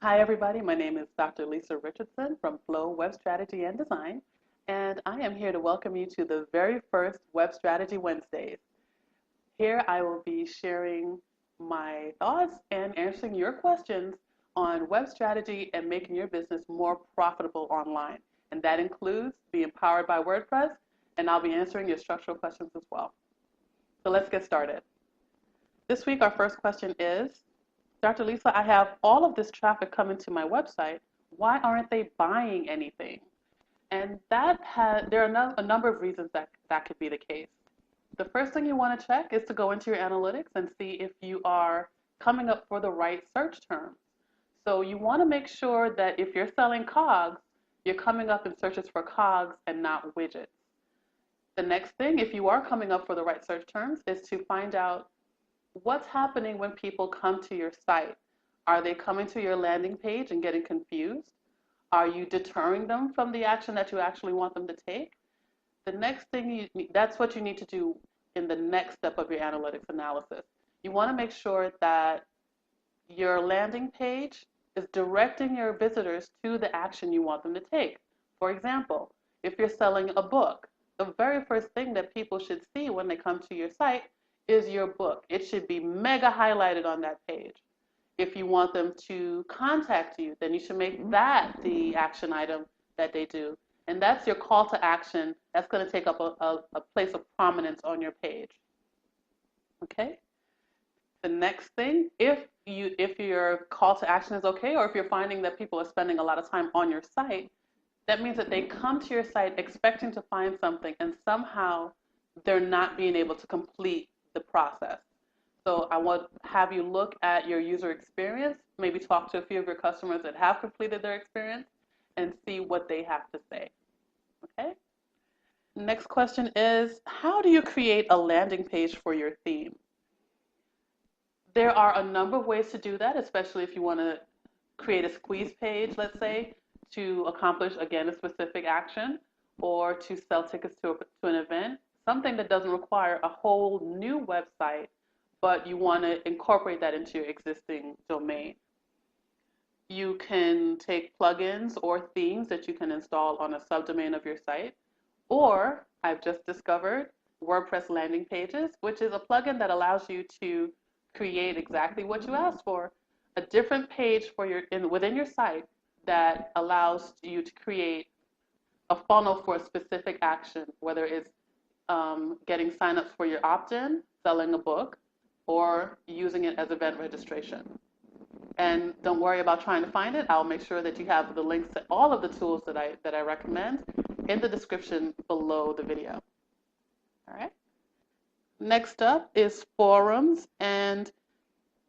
Hi, everybody. My name is Dr. Lisa Richardson from Flow Web Strategy and Design, and I am here to welcome you to the very first Web Strategy Wednesdays. Here I will be sharing my thoughts and answering your questions on web strategy and making your business more profitable online. And that includes being powered by WordPress, and I'll be answering your structural questions as well. So let's get started. This week, our first question is, Dr. Lisa, I have all of this traffic coming to my website. Why aren't they buying anything? And there are a number of reasons that could be the case. The first thing you want to check is to go into your analytics and see if you are coming up for the right search terms. So you want to make sure that if you're selling cogs, you're coming up in searches for cogs and not widgets. The next thing, if you are coming up for the right search terms, is to find out what's happening when people come to your site. Are they coming to your landing page and getting confused? Are you deterring them from the action that you actually want them to take? The next thing that's what you need to do in the next step of your analytics analysis. You want to make sure that your landing page is directing your visitors to the action you want them to take. For example, if you're selling a book, the very first thing that people should see when they come to your site is your book. It should be mega highlighted on that page. If you want them to contact you, then you should make that the action item that they do. And that's your call to action. That's going to take up a place of prominence on your page. Okay? The next thing, if your call to action is okay, or if you're finding that people are spending a lot of time on your site, that means that they come to your site expecting to find something, and somehow they're not being able to complete the process. So I want to have you look at your user experience, maybe talk to a few of your customers that have completed their experience, and see what they have to say. Okay? Next question is, how do you create a landing page for your theme? There are a number of ways to do that, especially if you want to create a squeeze page, let's say, to accomplish, again, a specific action, or to sell tickets to an event, something that doesn't require a whole new website, but you want to incorporate that into your existing domain. You can take plugins or themes that you can install on a subdomain of your site, or I've just discovered WordPress landing pages, which is a plugin that allows you to create exactly what you asked for, a different page for within your site that allows you to create a funnel for a specific action, whether it's getting signups for your opt-in, selling a book, or using it as event registration. And don't worry about trying to find it. I'll make sure that you have the links to all of the tools that I recommend in the description below the video. All right. Next up is forums, and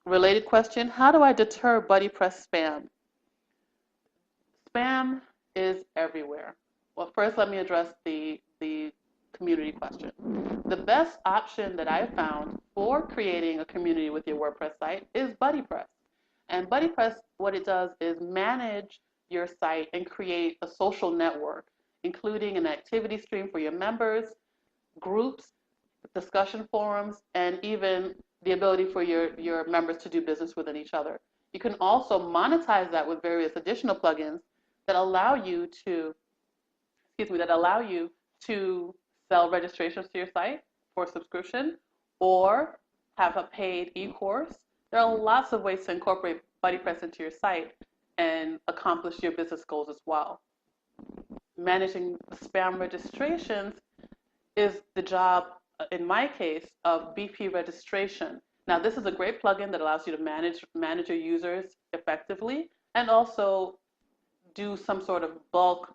related question, how do I deter BuddyPress spam? Spam is everywhere. Well, first let me address the community question. The best option that I've found for creating a community with your WordPress site is BuddyPress. And BuddyPress, what it does is manage your site and create a social network, including an activity stream for your members, groups, discussion forums, and even the ability for your members to do business within each other. You can also monetize that with various additional plugins that allow you to, sell registrations to your site for subscription or have a paid e-course. There are lots of ways to incorporate BuddyPress into your site and accomplish your business goals as well. Managing spam registrations is the job, in my case, of BP registration. Now, this is a great plugin that allows you to manage your users effectively and also do some sort of bulk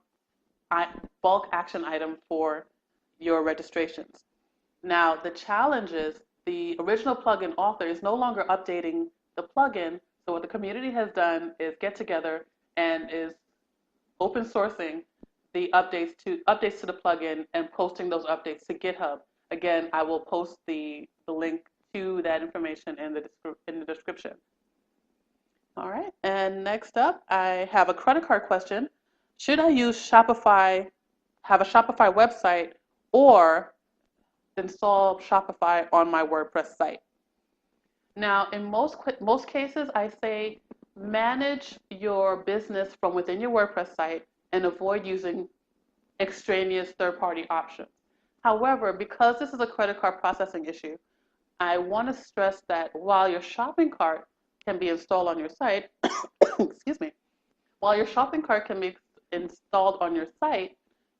action item for your registrations. Now, the challenge is the original plugin author is no longer updating the plugin. So what the community has done is get together and is open sourcing the updates to the plugin and posting those updates to GitHub. Again, I will post the link to that information in the description. All right, and next up, I have a credit card question. Should I use Shopify, have a Shopify website, or install Shopify on my WordPress site? Now, in most cases, I say manage your business from within your WordPress site and avoid using extraneous third-party options. However, because this is a credit card processing issue, I want to stress that while your shopping cart can be installed on your site, excuse me, while your shopping cart can be installed on your site,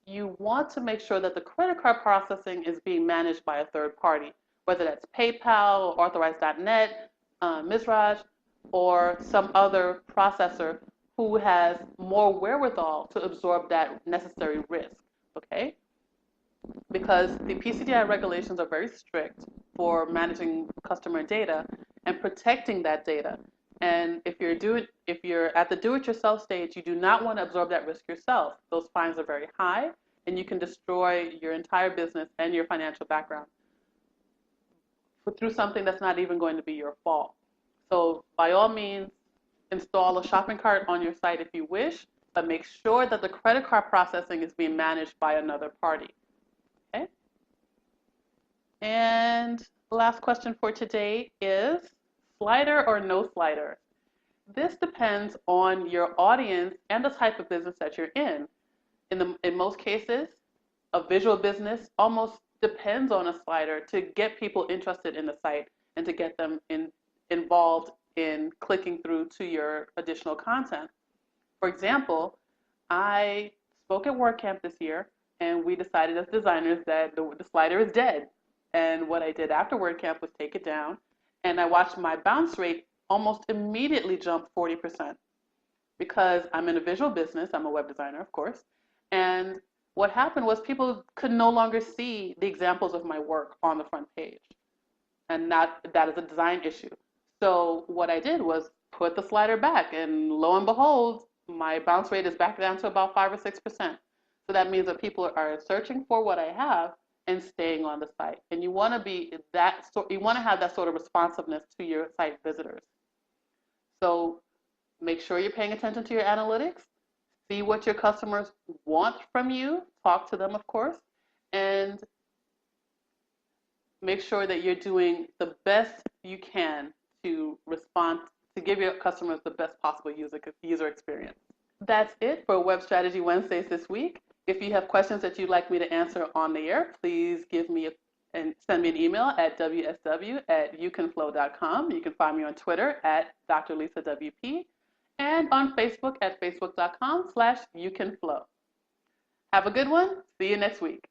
you want to make sure that the credit card processing is being managed by a third party, whether that's PayPal, Authorize.net, Mizraj, or some other processor who has more wherewithal to absorb that necessary risk, okay? Because the PCDI regulations are very strict for managing customer data and protecting that data. And if you're at the do-it-yourself stage, you do not want to absorb that risk yourself. Those fines are very high, and you can destroy your entire business and your financial background through something that's not even going to be your fault. So by all means, install a shopping cart on your site if you wish, but make sure that the credit card processing is being managed by another party. Okay? And the last question for today is slider or no slider? This depends on your audience and the type of business that you're in. In most cases, a visual business almost depends on a slider to get people interested in the site and to get them involved in clicking through to your additional content. For example, I spoke at WordCamp this year, and we decided as designers that the slider is dead. And what I did after WordCamp was take it down, and I watched my bounce rate almost immediately jump 40% because I'm in a visual business. I'm a web designer, of course. And what happened was people could no longer see the examples of my work on the front page. And that is a design issue. So what I did was put the slider back, and lo and behold, my bounce rate is back down to about 5 or 6%. So that means that people are searching for what I have and staying on the site. And you want to have that sort of responsiveness to your site visitors. So make sure you're paying attention to your analytics. See what your customers want from you. Talk to them, of course, and make sure that you're doing the best you can to respond, to give your customers the best possible user experience. That's it for Web Strategy Wednesdays this week. If you have questions that you'd like me to answer on the air, please and send me an email at wsw@youcanflow.com. You can find me on Twitter at Dr. Lisa WP and on Facebook at facebook.com/youcanflow. Have a good one. See you next week.